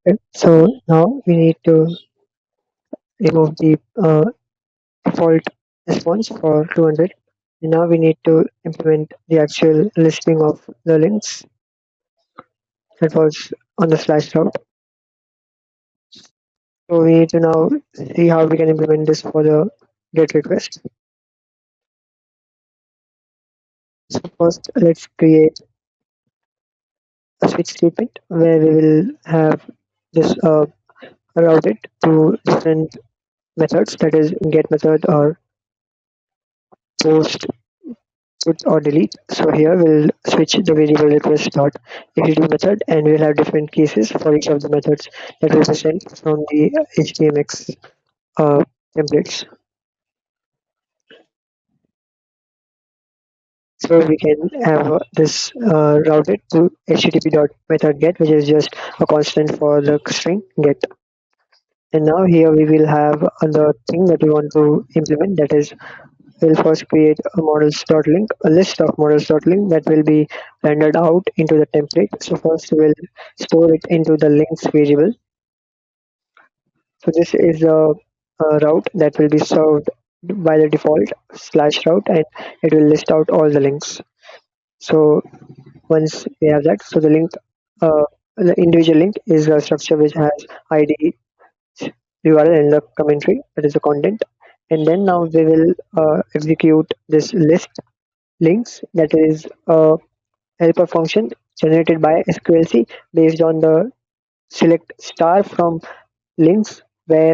Okay, so now we need to remove the default response for 200. And now we need to implement the actual listing of the links that was on the slash route. So we need to now see how we can implement this for the get request. So first, let's create a switch statement where we will have this routed to different methods, that is get method or post, put or delete. So here we'll switch the variable request dot execute method, and we'll have different cases for each of the methods that will be sent from the htmx templates. So we can have this routed to http dot method get, which is just a constant for the string get. And now here we will have the thing that we want to implement, that is we'll first create a models.link, a list of models.link that will be rendered out into the template. So first we'll store it into the links variable. So this is a route that will be served by the default slash route, and it will list out all the links. So once we have that, so the individual link is a structure which has ID, URL, and the commentary, that is the content. And then now we will execute this list links, that is a helper function generated by SQLC based on the select star from links, where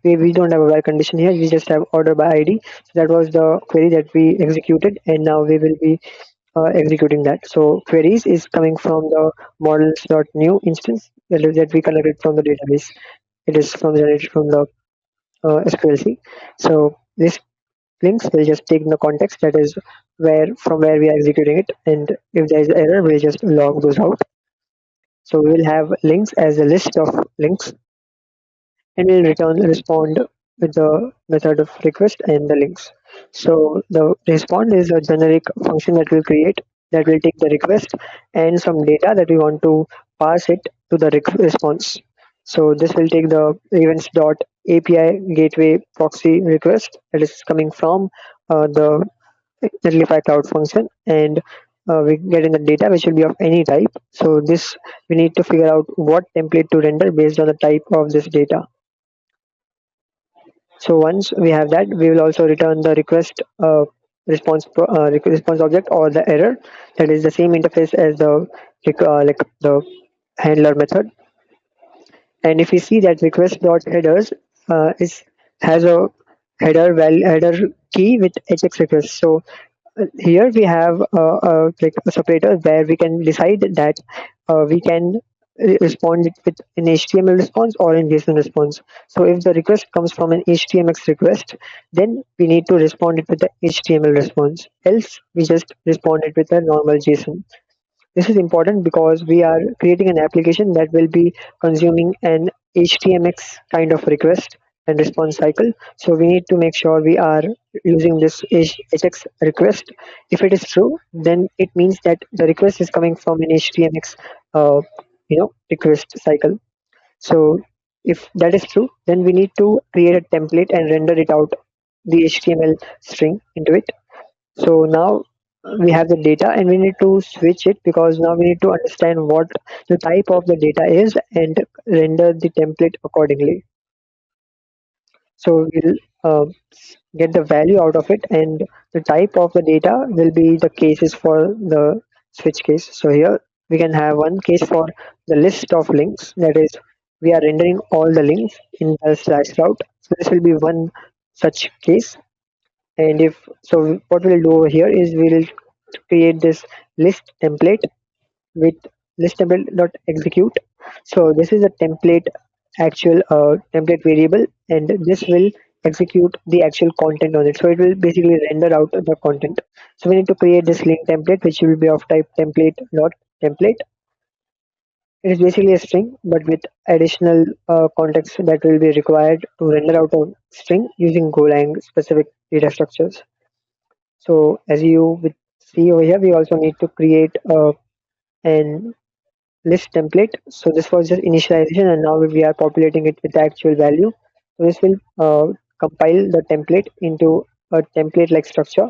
we don't have a where condition here, we just have order by ID. So that was the query that we executed, and now we will be executing that. So queries is coming from the models.new instance that we collected from the database. It is from generated from the SQLC. So this links will just take the context, that is where we are executing it, and if there is error we'll just log those out. So we will have links as a list of links, and we'll return respond with the method of request and the links. So the respond is a generic function that we'll create, that will take the request and some data that we want to pass it to the response. So this will take the events dot API gateway proxy request that is coming from the Netlify cloud function, and we get in the data which will be of any type. So this we need to figure out what template to render based on the type of this data. So once we have that, we will also return the request response object or the error, that is the same interface as the like the handler method. And if we see that request dot headers is has a header key with hx request. So here we have like a separator where we can decide that we can respond it with an HTML response or in JSON response. So if the request comes from an htmx request, then we need to respond it with the HTML response. Else we just respond it with a normal JSON. This is important because we are creating an application that will be consuming an htmx kind of request and response cycle. So we need to make sure we are using this hx request. If it is true, then it means that the request is coming from an htmx request cycle. So if that is true, then we need to create a template and render it out, the html string into it. So now we have the data, and we need to switch it because now we need to understand what the type of the data is and render the template accordingly. So we'll get the value out of it, and the type of the data will be the cases for the switch case. So here we can have one case for the list of links, that is we are rendering all the links in the slash route. So this will be one such case. And if so, what we'll do over here is we'll create this list template with list template dot execute. So this is a template actual template variable, and this will execute the actual content on it. So it will basically render out the content. So we need to create this link template, which will be of type template dot template. It is basically a string, but with additional context that will be required to render out a string using Golang specific data structures. So as you would see over here, we also need to create an list template. So this was just initialization, and now we are populating it with the actual value. So this will compile the template into a template like structure,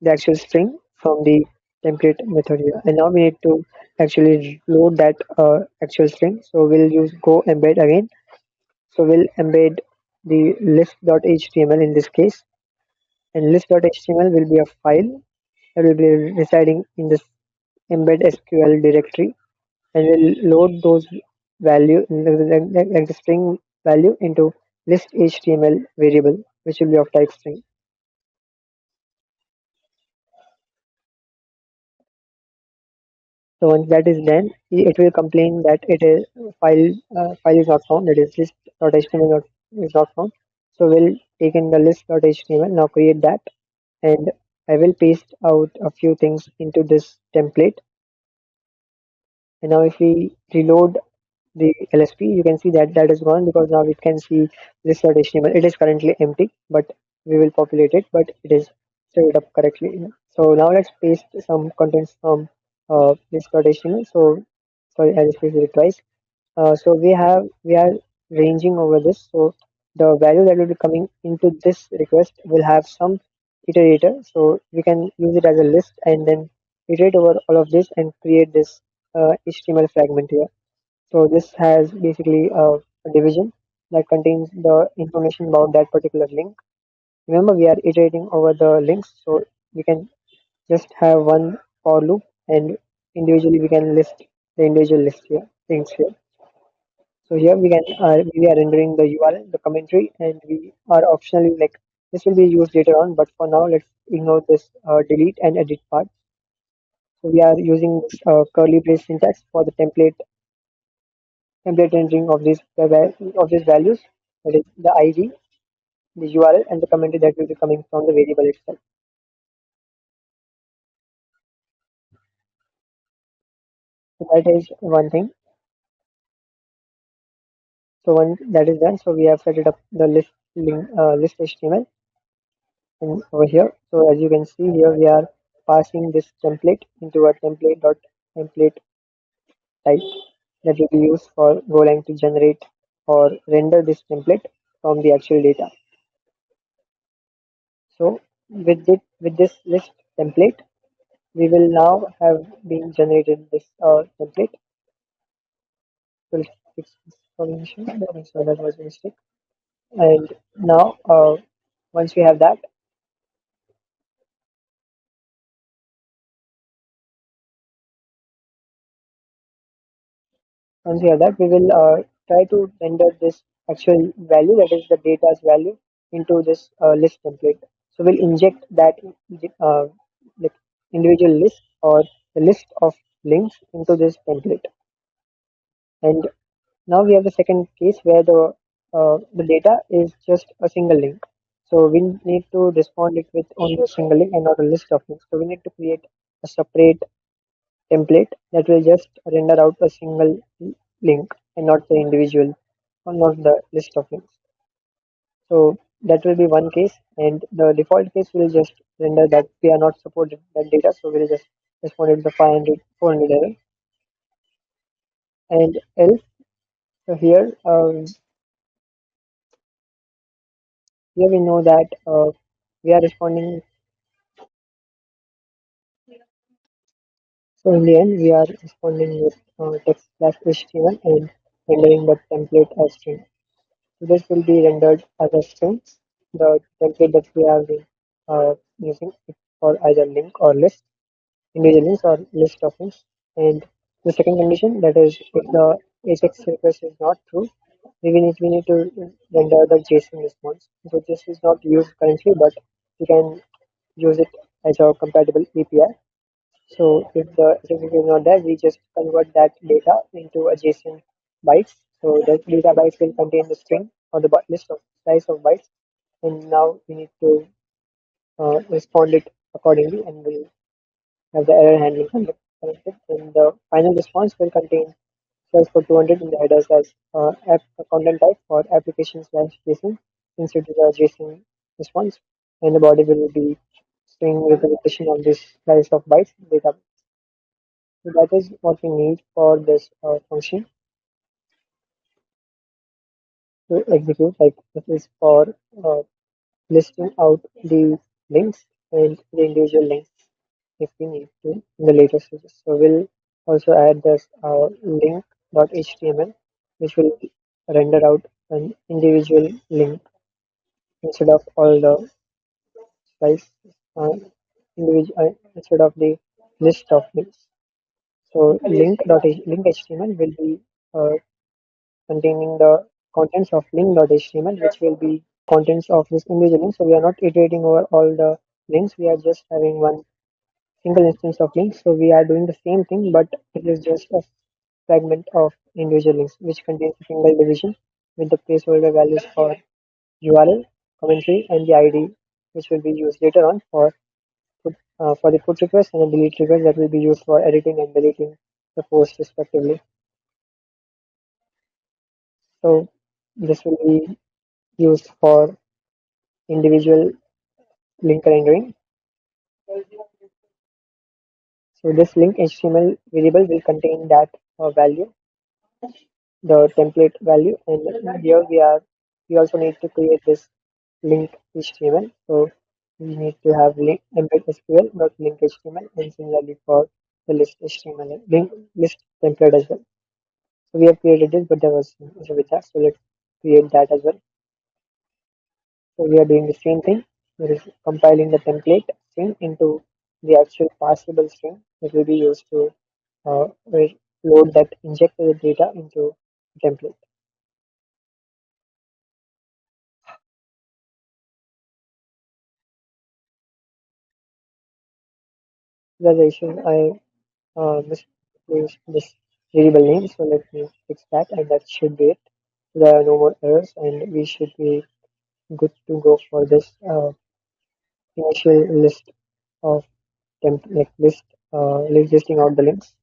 the actual string from the template method here. And now we need to actually load that actual string. So we'll use go embed again. So we'll embed the list.html in this case, and list.html will be a file that will be residing in this embed SQL directory, and we'll load those value like the string value into list HTML variable, which will be of type string. So once that is done, it will complain that it is file is not found. That is list.html is not found. So we'll take in the list.html, now create that, and I will paste out a few things into this template. And now if we reload the LSP, you can see that that is gone because now we can see this.html. It is currently empty, but we will populate it, but it is saved up correctly. So now let's paste some contents from this.html. So sorry, I just pasted it twice. So we are ranging over this. So the value that will be coming into this request will have some iterator. So we can use it as a list and then iterate over all of this and create this HTML fragment here. So this has basically a division that contains the information about that particular link. Remember, we are iterating over the links, so we can just have one for loop, and individually we can list the individual list here, links here. So here we are rendering the URL, the commentary, and we are optionally like this will be used later on, but for now let's ignore this delete and edit part. So we are using this curly brace syntax for the template rendering of these values, that is the ID, the URL, and the commentary that will be coming from the variable itself. So that is one thing. So once that is done, so we have set it up the list HTML and over here. So as you can see here, we are passing this template into a template type that will be used for Golang to generate or render this template from the actual data. So with this list template, we will now have been generated this template. We'll fix this formation. So that was a mistake. And now, once we have that, we will try to render this actual value, that is the data's value, into this list template. So we'll inject that uh, like individual list or the list of links into this template. And now we have the second case where the data is just a single link. So we need to respond it with only a single link and not a list of links. So we need to create a separate template that will just render out a single link and not the individual or not the list of links. So that will be one case, and the default case will just render that we are not supported that data. So we'll just respond it the 500 400 error. And else, so here we know that we are responding. So in the end, we are responding with text slash HTML and rendering the template as string. So this will be rendered as a string, the template that we have been using for either link or list, individual links or list of links. And the second condition, that is if the AJAX request is not true, we need to render the JSON response. So this is not used currently, but we can use it as a compatible API. So if the certificate is not there, we just convert that data into a JSON bytes. So the data bytes will contain the string or the list of size of bytes, and now we need to respond it accordingly, and we'll have the error handling connected. And the final response will contain cells for 200 in the headers as app content type for application slash JSON, since it is a JSON response, and the body will be string representation of this slice of bytes data. So that is what we need for this function to execute. Like this is for uh, listing out the links and the individual links if we need to in the later stages. So we'll also add this link.html, which will render out an individual link instead of all the slice, uh, instead of the list of links. So link.html will be uh, containing the contents of link.html, which will be contents of this individual link. So we are not iterating over all the links. We are just having one single instance of links. So we are doing the same thing, but it is just a fragment of individual links, which contains a single division with the placeholder values for URL, commentary, and the ID, which will be used later on for the put request and the delete request that will be used for editing and deleting the post respectively. So this will be used for individual link rendering. So this link HTML variable will contain that value, the template value, and here we also need to create this link HTML. So we need to have link embed SQL dot link HTML, and similarly for the list HTML link list template as well. So we have created this, but there was an issue with that. So let's create that as well. So we are doing the same thing. That is compiling the template string into the actual parsable string that will be used to load that injected data into the template. There's the issue. I misplaced this variable name, so let me fix that, and that should be it. There are no more errors, and we should be good to go for this initial list of like listing out the links.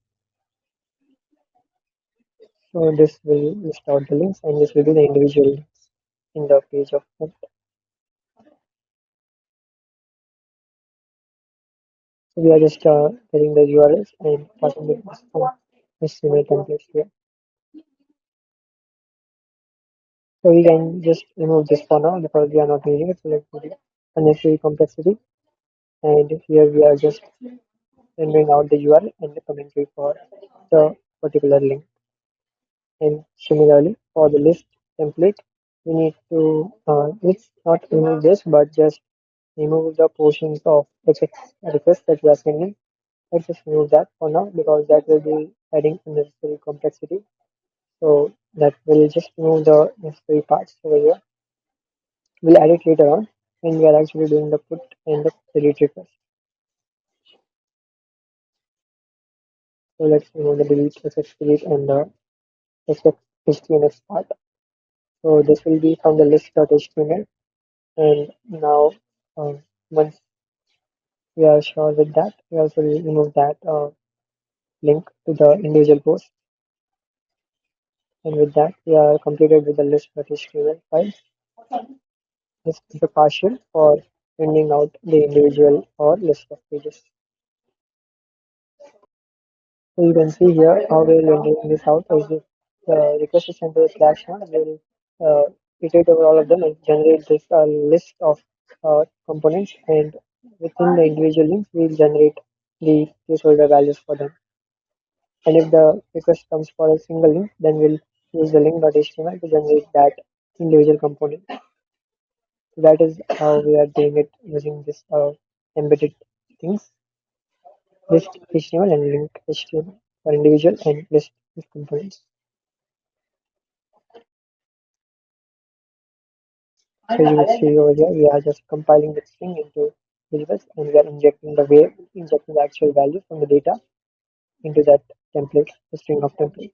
So this will list out the links, and this will be the individual links in the page of it. So we are just getting the URLs and passing it from HTML templates here. So we can just remove this for now because we are not using it. So let's do the unnecessary complexity. And here we are just rendering out the URL and the commentary for the particular link. And similarly for the list template, we need to let's not remove this, but just remove the portions of HX request that we are sending. Let's just remove that for now because that will be adding unnecessary complexity. So that will just remove the necessary parts over here. We'll add it later on when we are actually doing the put and the delete request. So let's remove the delete, SS delete, and the SS html part. So this will be from the list.html. And now once we are sure with that, we also remove that link to the individual post. And with that, we are completed with the list.html file. This is the partial for sending out the individual or list of pages. So you can see here how we are rendering this out is if the request is sent to the slash now, we'll iterate over all of them and generate this list of components, and within the individual links we'll generate the placeholder values for them. And if the request comes for a single link, then we'll use the link.html to generate that individual component. So that is how we are doing it using this embedded things, list HTML and link HTML for individual and list components. So you will see over here, we are just compiling the string into variables and we are injecting the actual value from the data into that template, the string of template.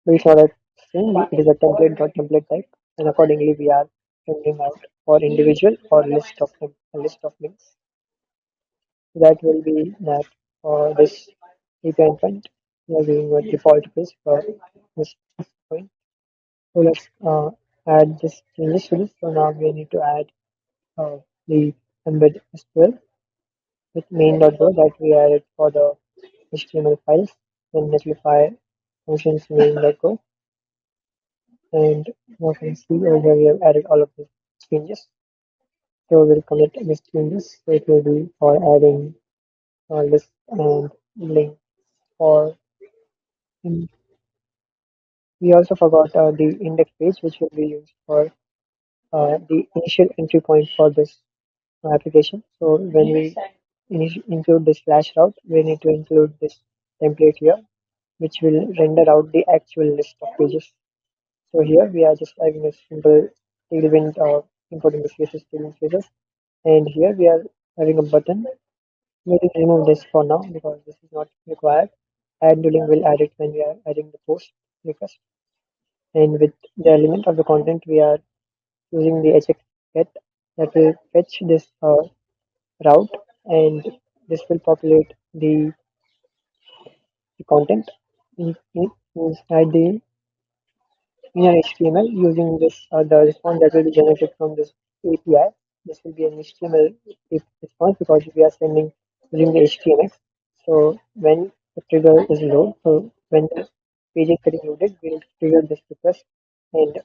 We saw that string, it is a template type, and accordingly we are sending out for individual or a list of links. That will be that for this API endpoint. We are giving a default page for this point. So let's add this changes to this. So now we need to add the embed SQL with main.go that we added for the HTML files when Netlify functions name let go. And you can see over here we have added all of the changes. So we'll commit these changes. So it will be for adding list and link for. We also forgot the index page, which will be used for the initial entry point for this application. So when we include this slash route, we need to include this template here, which will render out the actual list of pages. So here we are just having a simple tailwind importing the CSS tailwind pages, and here we are having a button. We will remove this for now because this is not required. Add new link will add it when we are adding the post request. And with the element of the content, we are using the hx get that will fetch this route, and this will populate the content inside the inner HTML using this the response that will be generated from this API. This will be an HTML response because we are sending using the htmx. So when the trigger is load, so when the page is getting loaded, we will trigger this request, and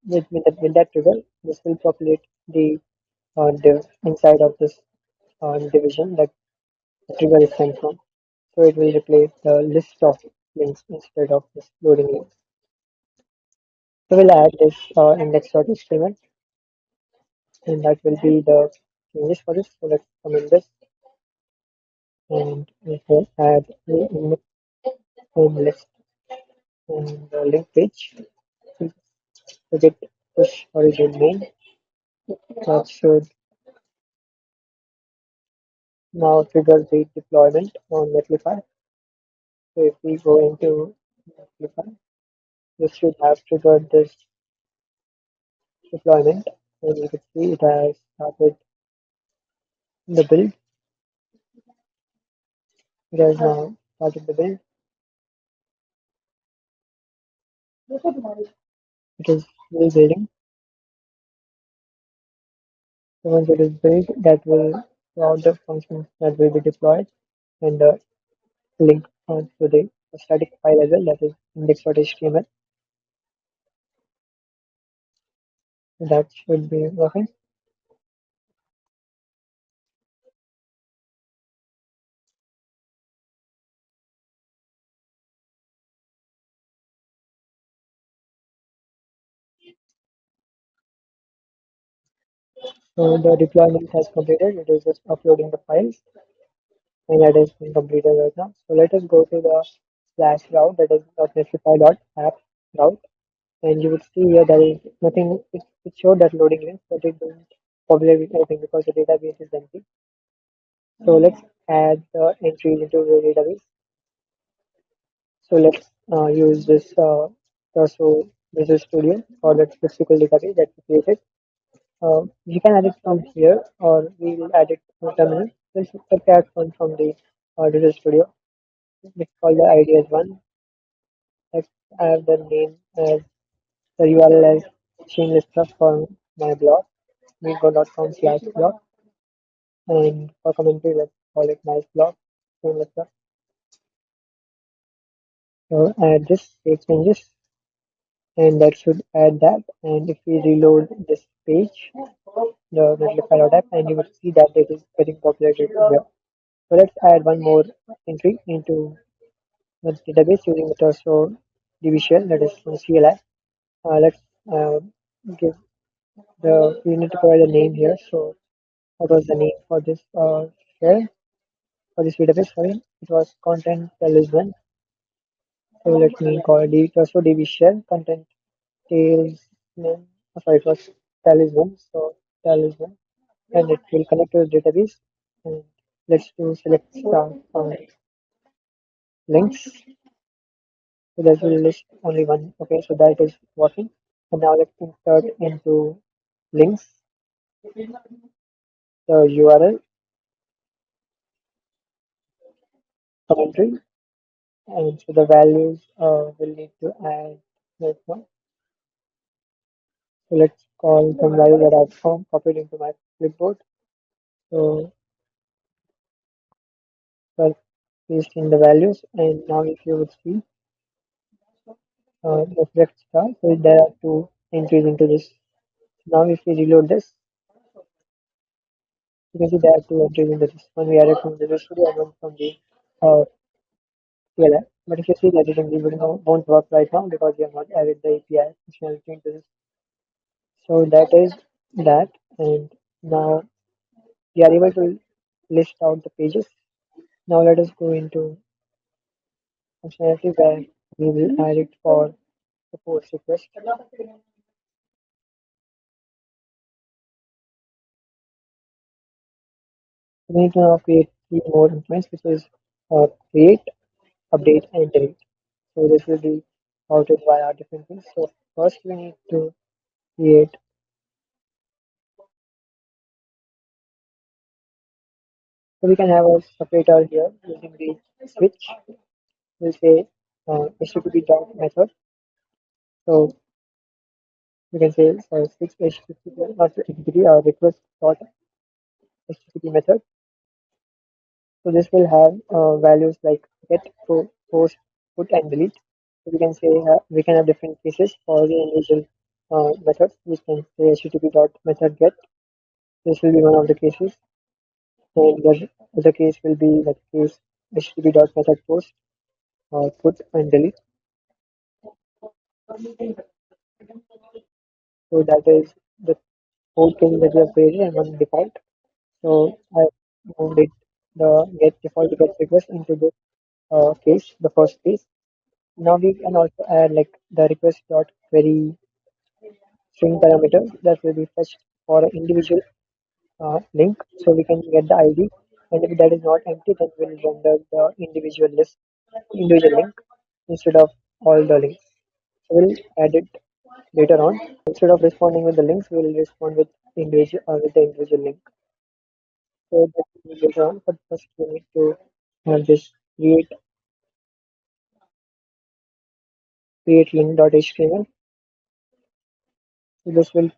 with that trigger, this will populate the div inside of this division that the trigger is sent from. So it will replace the list of links instead of this loading links. So we'll add this index.html, and that will be the changes for this. So let's comment this, and we can add the index and list and the link page. So get push origin main. That should now trigger the deployment on Netlify. So if we go into Netlify, this should have triggered this deployment, and you can see it has started the build. It has now started the build. It is rebuilding. So once it is built, that will show out the functions that will be deployed, and the link to the static file as well, that is index.html. That should be working. So the deployment has completed. It is just uploading the files, and that is being completed right now. So let us go to the slash route, that is .netlify.app route, and you would see here there is nothing. It showed that loading link, but it didn't populate with anything because the database is empty. So let's add the entries into the database. So let's use this Torso Visual Studio for the LibSQL database that we created. You can add it from here, or we will add it from terminal. Let's add one from the Visual Studio. Let's call the ID as one. Let's add the name as the URL as shameless stuff for my blog, meetgo.com/blog, and for commentary, let's call it nice blog, shameless stuff. So add this, save changes, and that should add that. And if we reload this page, the Netlify app, and you will see that it is getting populated here. So let's add one more entry into the database using the Torso DB shell, that is from CLI. Let's uh, give we need to provide a name here. So what was the name for this shell, for this database? Sorry, it was content talisman. So let me call it Torso DB shell content talisman. Sorry, it was talisman. So talisman, and it will connect to the database. And let's do select star links. So that will list only one. Okay, so that is working. And now let's insert into links the URL commentary. And so the values will need to add this one. So let's call some value that I've copied into my clipboard. So first paste in the values, and now if you would see the left star, so there are two entries into this. Now if we reload this, you can see there are two entries into this. One we added from the studio and one from the CLI. But if you see that it won't work right now because we have not added the API functionality into this. So that is that, and now we are able to list out the pages. Now let us go into functionality where we will add it for the post request. We need to now create three more increments, which is create, update, and delete. So this will be routed via different things. So first we need to create. So we can have a separator here using the switch. We'll say http dot method. So we can say switch http not http request dot http method. So this will have values like get, post, put, and delete. So we can say we can have different cases for the individual methods. We can say http dot method get. This will be one of the cases, and the other case will be like case http dot method post, put, and delete. So that is the four cases that we have created and one default. So I moved it the get default to get request into the case, the first case. Now we can also add like the request dot query string parameter that will be fetched for an individual link, so we can get the ID, and if that is not empty, then we'll render the individual link instead of all the links. So we'll add it later on. Instead of responding with the links, we'll respond with the individual link. So that will be later on, but first we need to have this create link.html. So this will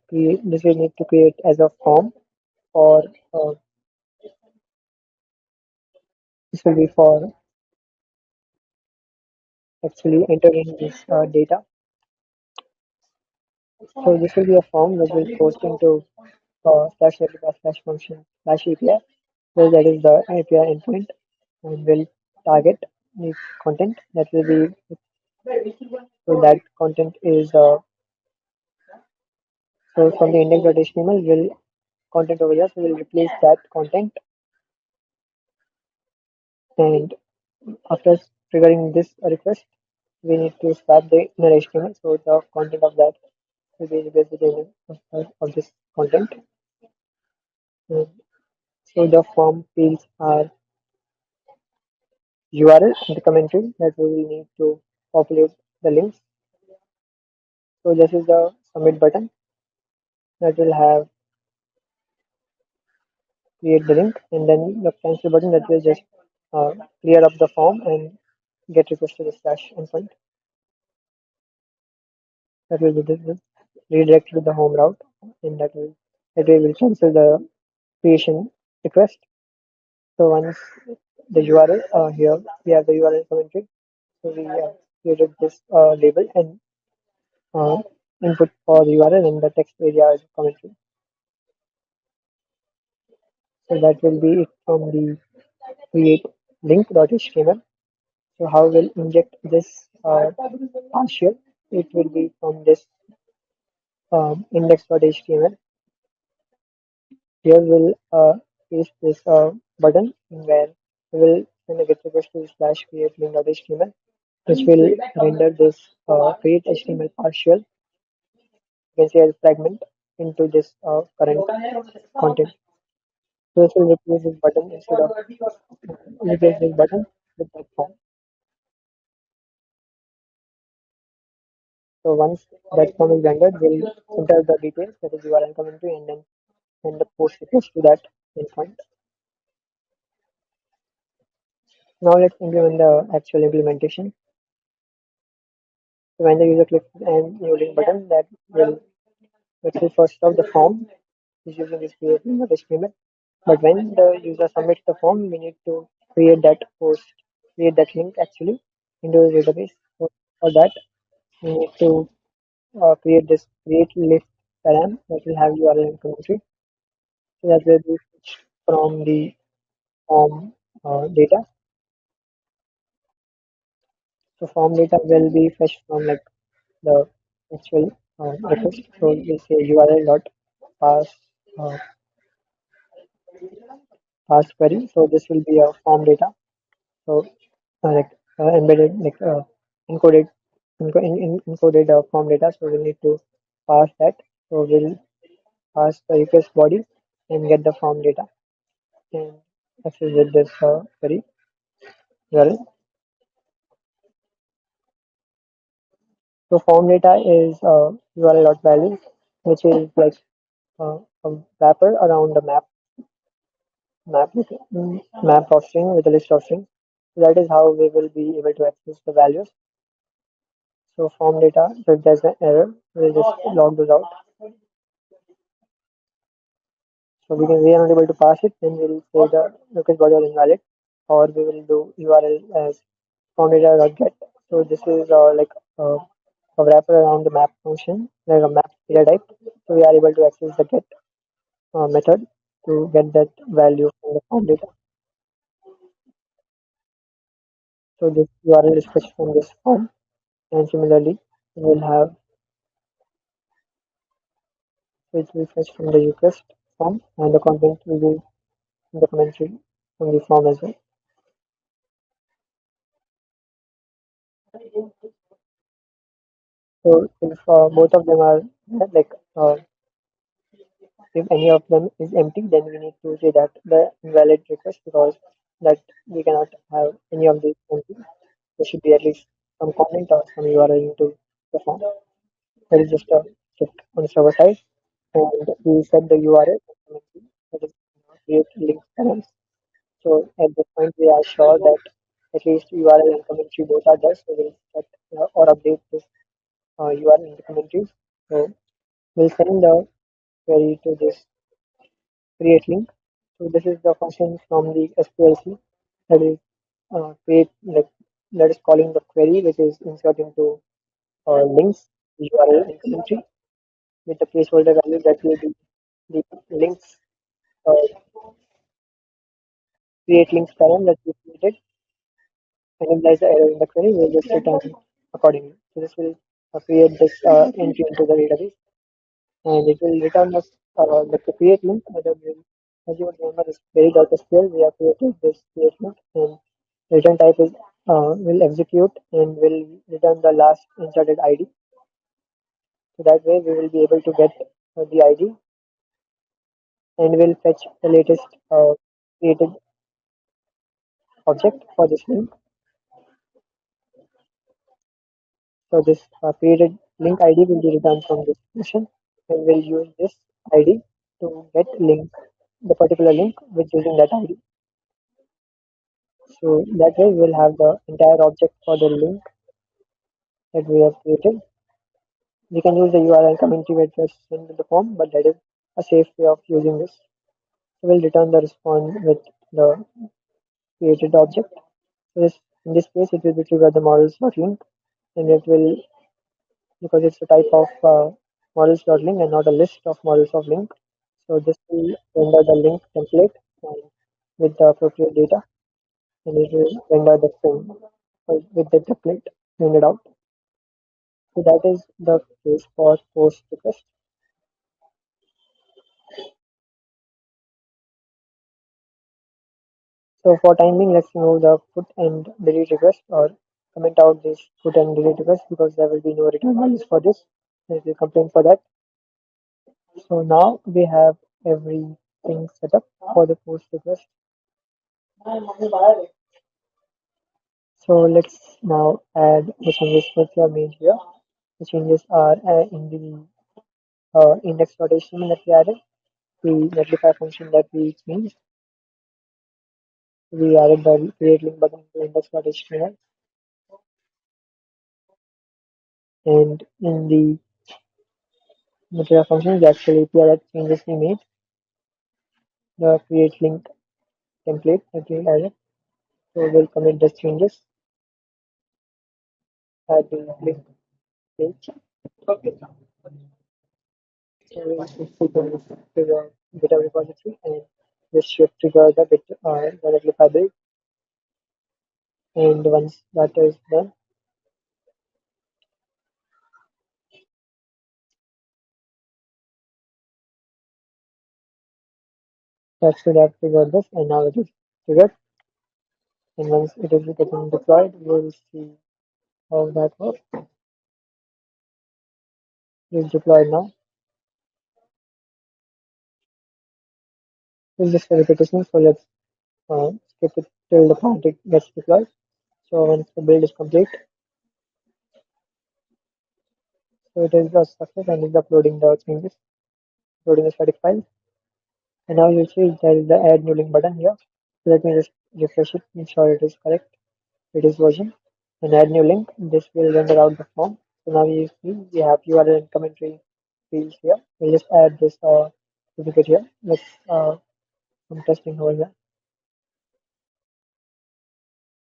need to create as a form for this will be for actually entering this data. So this will be a form that will post into slash replica slash function slash API. So that is the API endpoint, and will target the content that will be. So that content is so from the index.html will content over here. So we'll replace that content, and after triggering this request, we need to swap the inner HTML. So the content of that will be replaced with the inner of this content. And so the form fields are URL and the commentary that we will need to populate the links. So this is the submit button that will have create the link, and then the cancel button that will just clear up the form and get request to the slash endpoint. That will be redirected to the home route, and that way will cancel the creation request. So once the URL here we have the URL commentary. So we created this label and uh, input for the URL in the text area as commentary. So that will be it from the create link.html. So how we'll inject this partial? It will be from this index.html. Here we'll paste this button where we will send a get request to slash create link.html, which will render this create HTML partial. You can see as fragment into this current content. So this will replace this button instead of replace this button with that form. So once that form is rendered, we'll enter the details, that is URL commentary, and then send the post request to that endpoint. Now let's implement the actual implementation. So when the user clicks an new link button, that will first stop the form is using this create link HTML. But when the user submits the form, we need to create that post create that link actually into the database. So for that, we need to create this create list param that will have URL and commentary. So that will be fetched from the form data. So form data will be fetched from like the actual request. So we say URL dot pass uh, pass query. So this will be a form data. So like embedded like encoded encoded form data. So we need to pass that. So we'll pass the request body and get the form data and access with this query URL. So form data is URL dot value, which is like a wrapper around the map of string with a list of strings. So that is how we will be able to access the values. So form data, so if there's an error, we'll just log those out. So we are not able to pass it, then we'll say the request body are invalid, or we will do URL as form data dot get. So this is like a wrapper around the map function, like a map data type. So we are able to access the get method to get that value from the form data. So this URL is fetched from this form, and similarly, we'll have which will fetch from the request form, and the content will be in the commentary from the form as well. So if both of them are like if any of them is empty, then we need to say that the invalid request because that we cannot have any of these empty. There should be at least some content or some URL into the form. That is just a check on the server side, and we set the URL that is create link elements. So at this point, we are sure that at least URL and commentary both are there. So we'll set or update this URL in the commentaries. So we'll send the query to this create link. So this is the function from the SQLC that is create like that is calling the query which is inserting to links URL and commentary with the placeholder value that will be the links uh, create links param that we created and if there is an error in the query we'll just return accordingly. So this will create this entry into the database and it will return us the create link. As you would remember, this query.sql, we have created this create link, and return type is will execute and will return the last inserted ID. So that way, we will be able to get the ID and will fetch the latest created object for this link. So this created link ID will be returned from this function, and we'll use this ID to get link the particular link with using that ID. So that way we'll have the entire object for the link that we have created. We can use the URL commentary address in the form, but that is a safe way of using this. So we'll return the response with the created object. So this, in this case, it will be trigger the models.link and it will, because it's a type of models.link and not a list of models of link. So this will render the link template and with the appropriate data and it will render the string with the template rendered out. So that is the case for post request. So for time being, let's remove the put and delete request or comment out this put and delete request because there will be no return values for this. There will be a complaint for that. So now we have everything set up for the post request. So let's now add the changes which we have made here. The changes are in the index.html that we added, the Netlify function that we changed. We added the create link button to index.html and in the material function the actual API that changes we made, the create link template that we added. So we'll commit the changes at the link page. Okay. So we'll put them to the GitHub repository and this should trigger the the Netlify build. And once that is done, that should have triggered this and now it is triggered. And once it is getting deployed, we'll see how that works. It's deployed now. It's just a repetition, so let's skip it till the point it gets deployed. So once the build is complete, so it is a success and it's uploading the changes, uploading the static file. And now you'll see there is the add new link button here. So let me just refresh it, make sure it is correct. It is version and add new link. This will render out the form. So now you see we have URL and commentary fields here. We'll just add this certificate here. Let's some testing over here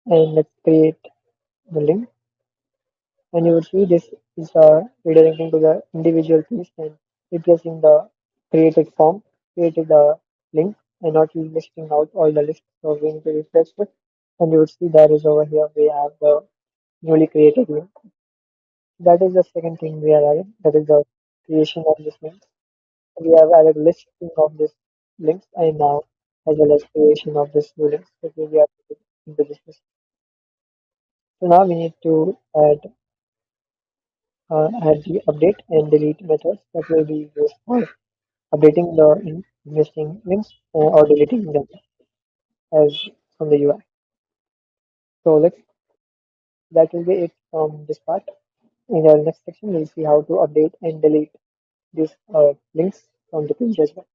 and let's create the link. And you will see this is redirecting to the individual piece and replacing the created form, created the link, and not listing out all the lists. So we need to refresh it, and you will see that is over here. We have the newly created link. That is the second thing we are adding. That is the creation of this link. We have added listing of this links, and now as well as creation of this new links that we are into this list. So now we need to add the update and delete methods that will be used for updating the existing links or deleting them as from the UI. So that will be it from this part. In our next section, we'll see how to update and delete these links from the page as well.